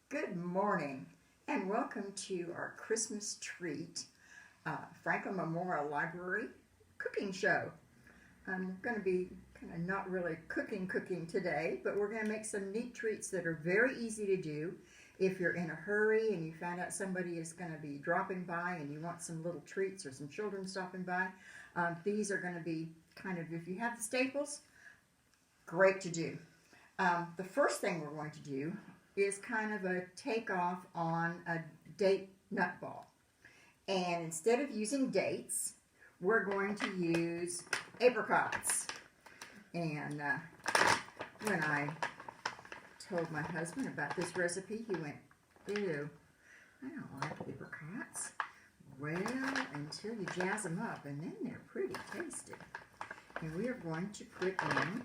Good morning and welcome to our Christmas treat, Franklin Memorial Library cooking show. I'm going to be kind of not really cooking today, but we're going to make some neat treats that are very easy to do. If you're in a hurry and you find out somebody is going to be dropping by and you want some little treats or some children stopping by, these are going to be kind of, if you have the staples, great to do. The first thing we're going to do is kind of a takeoff on a date nut ball. And instead of using dates, we're going to use apricots. And when I told my husband about this recipe, he went, "Ew, I don't like apricots." Well, until you jazz them up, and then they're pretty tasty. And we are going to put in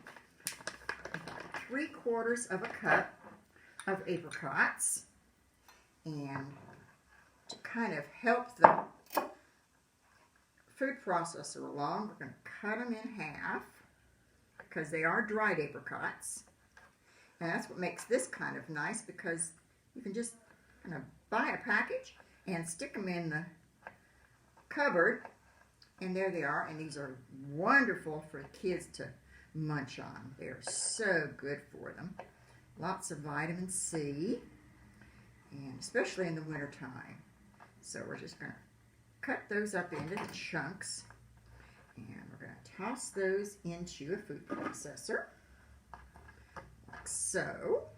3/4 of a cup of apricots, and to kind of help the food processor along, we're going to cut them in half because they are dried apricots, and that's what makes this kind of nice, because you can just kind of buy a package and stick them in the cupboard, and there they are. And these are wonderful for kids to munch on. They're so good for them. Lots of vitamin C, and especially in the wintertime. So we're just going to cut those up into chunks, and we're going to toss those into a food processor, like so.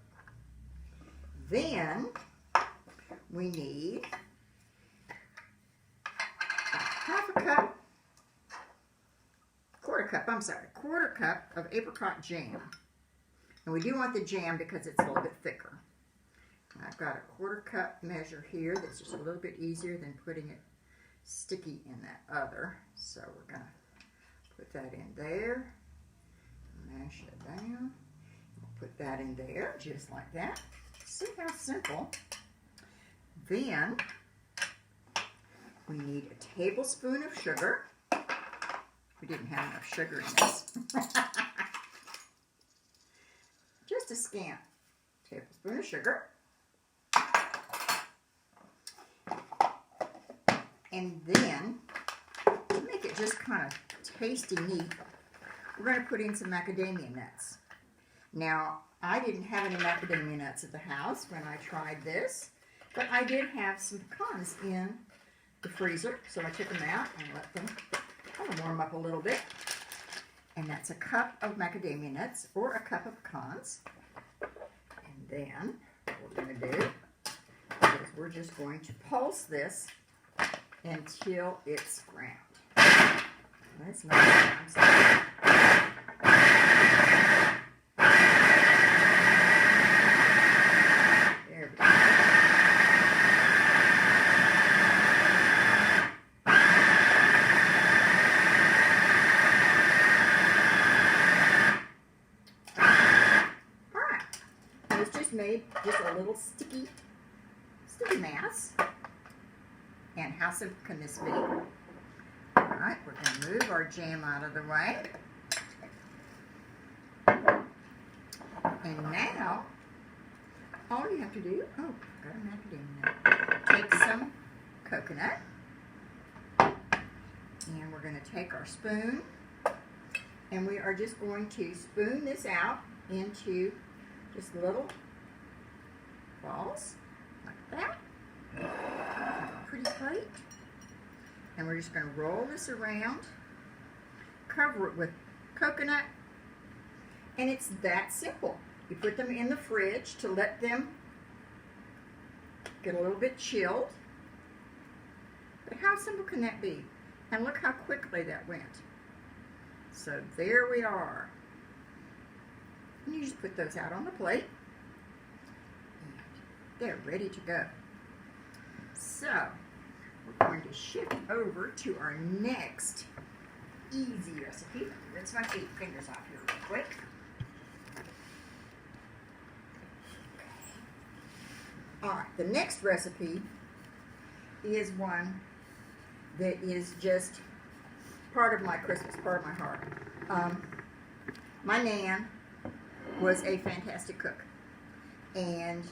Then we need quarter cup of apricot jam. And we do want the jam because it's a little bit thicker. I've got a 1/4 cup measure here that's just a little bit easier than putting it sticky in that other. So we're going to put that in there, mash it down, we'll put that in there just like that. See how simple? Then we need a tablespoon of sugar. We didn't have enough sugar in this. Just a scant tablespoon of sugar. And then, to make it just kind of tasty neat, we're going to put in some macadamia nuts. Now, I didn't have any macadamia nuts at the house when I tried this, but I did have some pecans in the freezer, so I took them out and let them kind of warm up a little bit. And that's a cup of macadamia nuts or a cup of pecans. And then what we're going to do is we're just going to pulse this until it's ground. That's not what There we go. Made just a little sticky mass. And how simple can this be? Alright, we're going to move our jam out of the way. And now, all you have to do, got a macadamia nut. Take some coconut. And we're going to take our spoon. And we are just going to spoon this out into just little balls, like that. Pretty plate. And we're just going to roll this around, cover it with coconut, and it's that simple. You put them in the fridge to let them get a little bit chilled. But how simple can that be? And look how quickly that went. So there we are. And you just put those out on the plate. They're ready to go. So, we're going to shift over to our next easy recipe. Rinse my fingers off here real quick. Okay. Alright, the next recipe is one that is just part of my Christmas, part of my heart. My Nan was a fantastic cook. And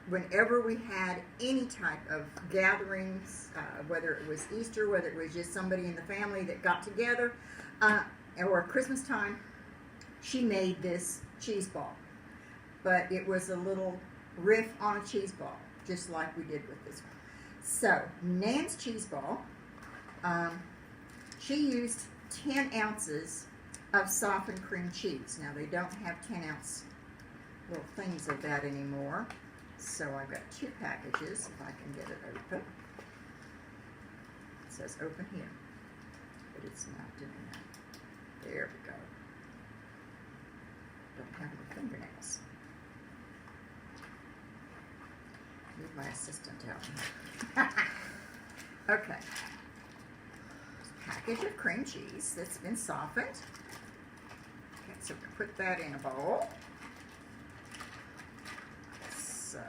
whenever we had any type of gatherings, whether it was Easter, whether it was just somebody in the family that got together, or Christmas time, she made this cheese ball. But it was a little riff on a cheese ball, just like we did with this one. So, Nan's cheese ball, she used 10 ounces of softened cream cheese. Now, they don't have 10-ounce little things of that anymore. So, I've got 2 packages, if I can get it open. It says open here, but it's not doing that. There we go. Don't have any fingernails. Need my assistant out. Okay. Package of cream cheese that's been softened. Okay, so we put that in a bowl. So,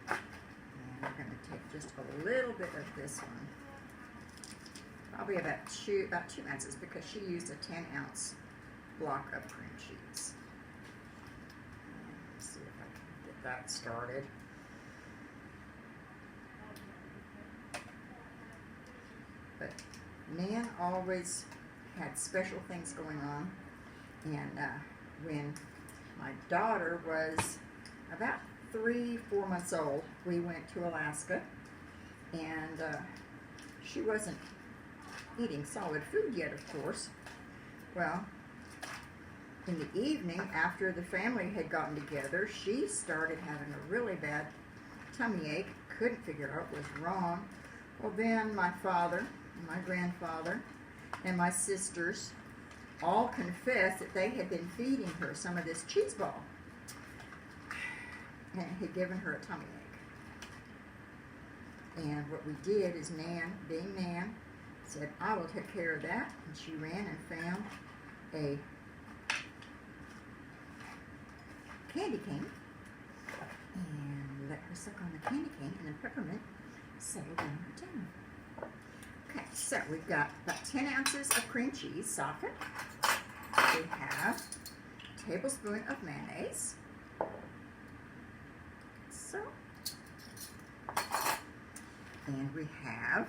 and we're going to take just a little bit of this one. Probably about 2 ounces, because she used a 10-ounce block of cream cheese. Let's see if I can get that started. But Nan always had special things going on, and when my daughter was about 3-4 months old, we went to Alaska, and she wasn't eating solid food yet, of course. Well, in the evening, after the family had gotten together, she started having a really bad tummy ache, couldn't figure out what was wrong. Well, then my father, my grandfather, and my sisters all confessed that they had been feeding her some of this cheese ball, and it had given her a tummy ache. And what we did is Nan, being Nan, said, I will take care of that. And she ran and found a candy cane and let her suck on the candy cane, and then peppermint settled down her tummy. Okay, so we've got about 10 ounces of cream cheese softened. We have a tablespoon of mayonnaise. So, and we have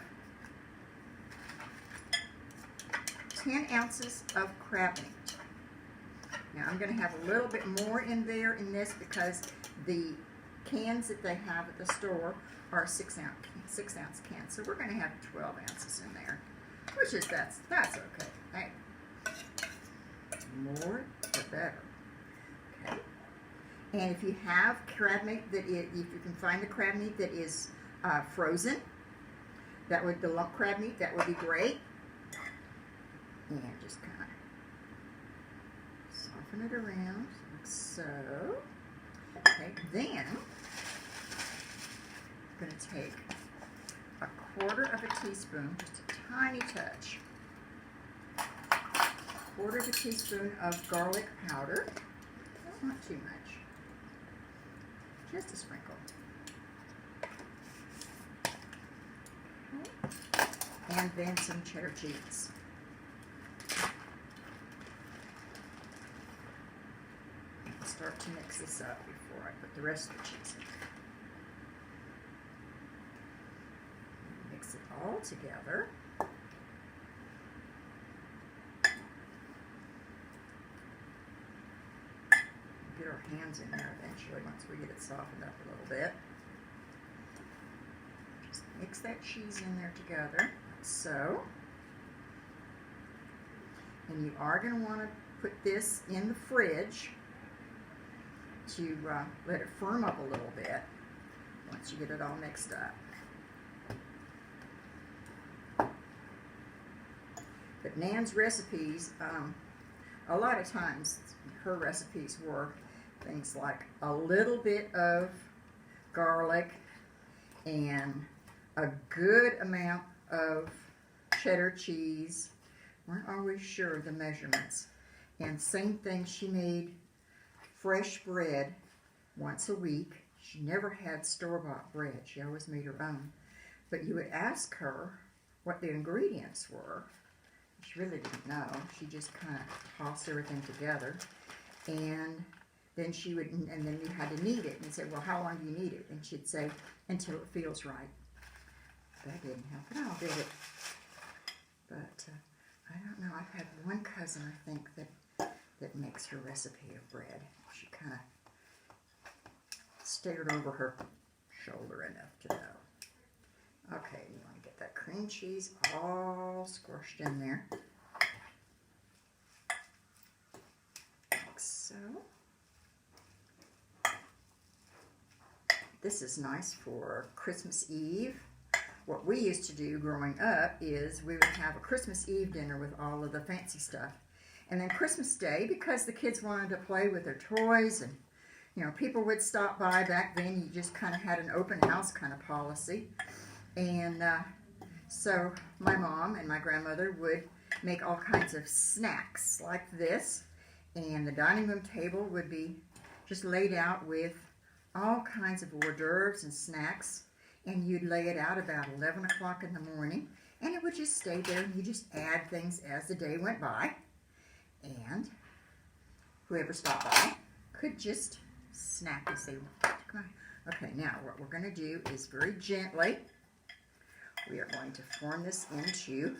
10 ounces of crab meat. Now I'm going to have a little bit more in there in this, because the cans that they have at the store are 6-ounce cans. So we're going to have 12 ounces in there, which is, that's okay. Hey, more the better. Okay. And if you have crab meat if you can find the crab meat that is frozen, the lump crab meat, that would be great. And just kind of soften it around like so. Okay, then I'm going to take a 1/4 of a teaspoon, just a tiny touch, 1/4 of a teaspoon of garlic powder. Not too much, just a sprinkle. Okay. And then some cheddar cheese. Start to mix this up before I put the rest of the cheese in. Mix it all together. Get our hands in there eventually once we get it softened up a little bit. Just mix that cheese in there together, like so. And you are going to want to put this in the fridge to let it firm up a little bit once you get it all mixed up. But Nan's recipes, a lot of times her recipes were things like a little bit of garlic and a good amount of cheddar cheese. Weren't always sure of the measurements. And same thing, she made fresh bread once a week. She never had store-bought bread. She always made her own. But you would ask her what the ingredients were. She really didn't know. She just kind of tossed everything together. And then she would, and then you had to knead it. And say, well, how long do you knead it? And she'd say, until it feels right. That didn't help at all, did it? But I don't know. I've had one cousin, I think, that makes her recipe of bread. She kind of stared over her shoulder enough to know. Okay, you want to get that cream cheese all squished in there. Like so. This is nice for Christmas Eve. What we used to do growing up is we would have a Christmas Eve dinner with all of the fancy stuff. And then Christmas Day, because the kids wanted to play with their toys and, you know, people would stop by. Back then, you just kind of had an open house kind of policy. And so my mom and my grandmother would make all kinds of snacks like this. And the dining room table would be just laid out with all kinds of hors d'oeuvres and snacks. And you'd lay it out about 11 o'clock in the morning. And it would just stay there. And you just add things as the day went by. And whoever stopped by could just snack as they want. Okay, now what we're going to do is very gently, we are going to form this into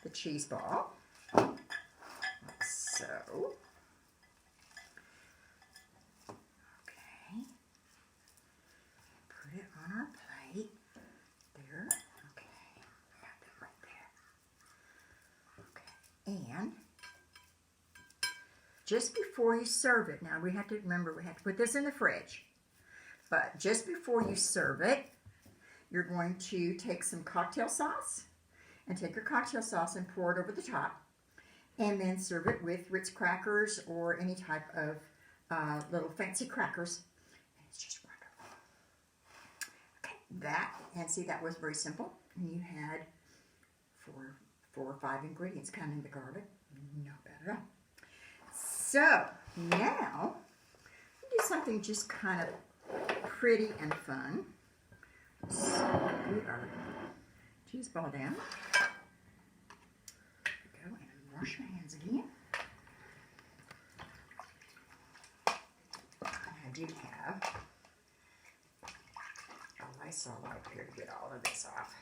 the cheese ball, like so. Okay, put it on our plate, there, okay, got that right there. Okay, and just before you serve it, now we have to remember we have to put this in the fridge, but just before you serve it, you're going to take some cocktail sauce and take your cocktail sauce and pour it over the top, and then serve it with Ritz crackers or any type of little fancy crackers. And it's just wonderful. Okay, that, and see, that was very simple. And you had four or five ingredients, counting the garlic. Not bad at all. So now do something just kind of pretty and fun. So put our cheese ball down. Go and wash your hands again. I do have a Lysol wipe here to get all of this off.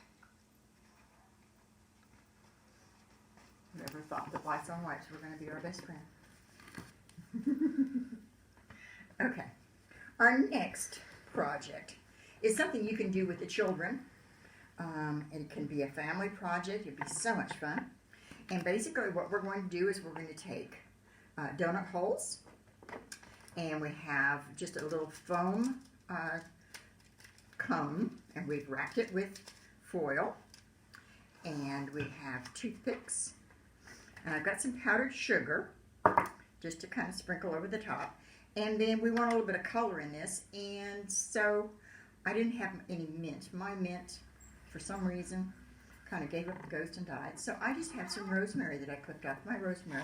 Whoever thought that Lysol wipes were going to be our best friend? Okay, our next project is something you can do with the children. It can be a family project. It'd be so much fun. And basically what we're going to do is we're going to take donut holes, and we have just a little foam cone, and we've wrapped it with foil, and we have toothpicks, and I've got some powdered sugar just to kind of sprinkle over the top. And then we want a little bit of color in this, and so I didn't have any mint. My mint, for some reason, kind of gave up the ghost and died. So I just have some rosemary that I cooked up, my rosemary,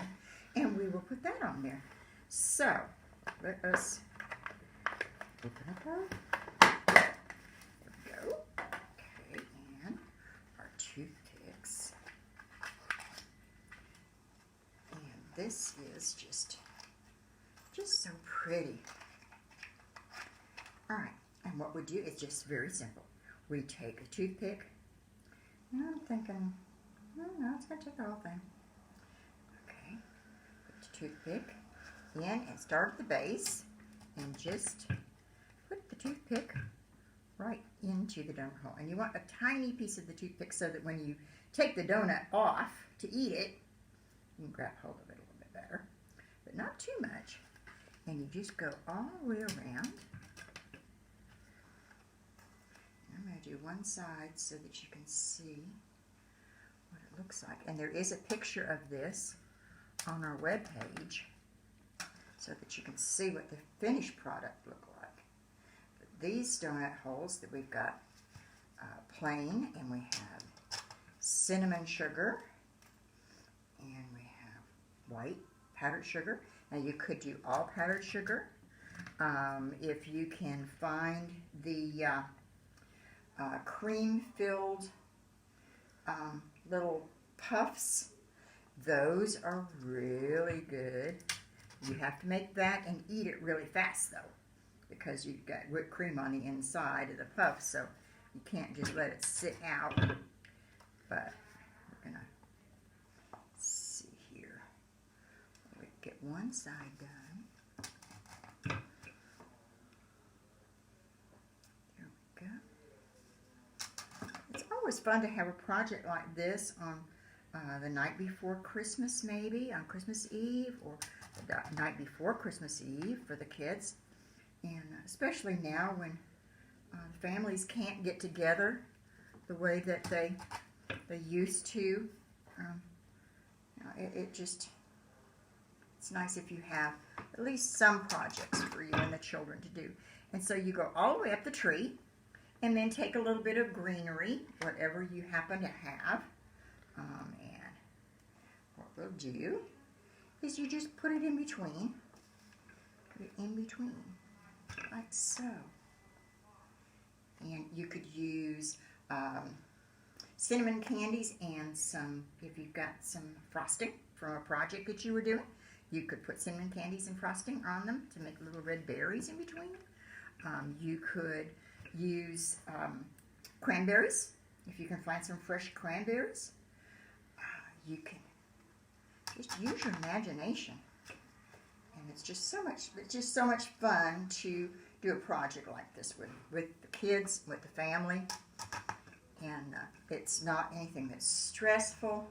and we will put that on there. So let us open up our, there we go. Okay, and our toothpicks. And this is just so pretty. All right, and what we do is just very simple. We take a toothpick, and I'm thinking, oh no, it's going to take the whole thing. Okay, put the toothpick in and start at the base, and just put the toothpick right into the donut hole. And you want a tiny piece of the toothpick so that when you take the donut off to eat it, you can grab hold of it a little bit better, but not too much. And you just go all the way around. I'm going to do one side so that you can see what it looks like. And there is a picture of this on our webpage so that you can see what the finished product look like. But these donut holes that we've got plain, and we have cinnamon sugar, and we have white powdered sugar. Now you could do all powdered sugar. If you can find the cream-filled little puffs, those are really good. You have to make that and eat it really fast, though, because you've got whipped cream on the inside of the puff, so you can't just let it sit out. But we're going to see here. We get one side done. There we go. It's always fun to have a project like this on the night before Christmas, maybe, on Christmas Eve, or the night before Christmas Eve for the kids. And especially now when families can't get together the way that they used to. You know, it's nice if you have at least some projects for you and the children to do. And so you go all the way up the tree, and then take a little bit of greenery, whatever you happen to have. And what we'll do is you just put it in between. Put it in between, like so. And you could use cinnamon candies and some, if you've got some frosting from a project that you were doing, you could put cinnamon candies and frosting on them to make little red berries in between. You could use cranberries, if you can find some fresh cranberries. You can just use your imagination, and it's just so much fun to do a project like this with the kids, with the family, and it's not anything that's stressful.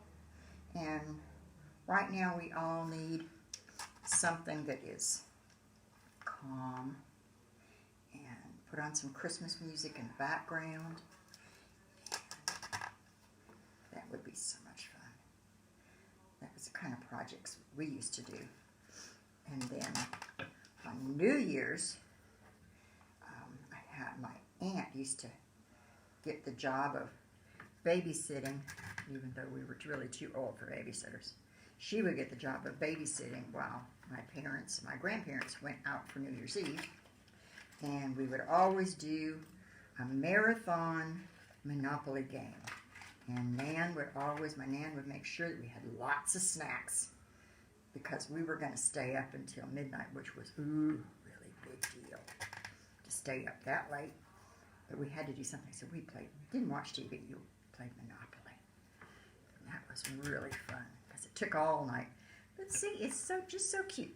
And right now we all need something that is calm, and put on some Christmas music in the background. That would be so much fun. That was the kind of projects we used to do. And then on New Year's, my aunt used to get the job of babysitting, even though we were really too old for babysitters. She would get the job of babysitting while my grandparents went out for New Year's Eve. And we would always do a marathon Monopoly game. And my Nan would make sure that we had lots of snacks, because we were going to stay up until midnight, which was really big deal to stay up that late. But we had to do something, so we didn't watch TV, you played Monopoly. And that was really fun, because it took all night. But see, it's just so cute.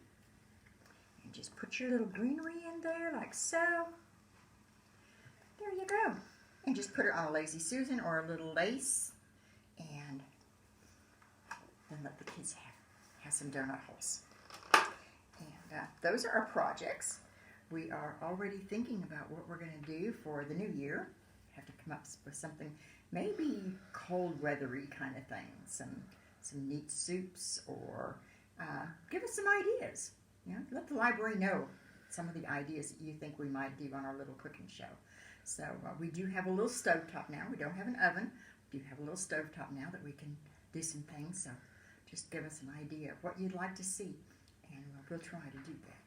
And just put your little greenery in there, like so. There you go. And just put it on a Lazy Susan or a little lace, and then let the kids have some donut holes. And those are our projects. We are already thinking about what we're going to do for the new year. Have to come up with something, maybe cold weathery kind of thing, some neat soups, or give us some ideas. You know, let the library know some of the ideas that you think we might do on our little cooking show. So we do have a little stovetop now. We don't have an oven. We do have a little stovetop now that we can do some things. So just give us an idea of what you'd like to see, and we'll try to do that.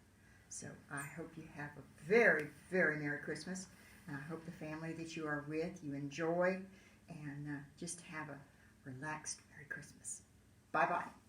So I hope you have a very, very Merry Christmas. And I hope the family that you are with, you enjoy, and just have a relaxed Merry Christmas. Bye-bye.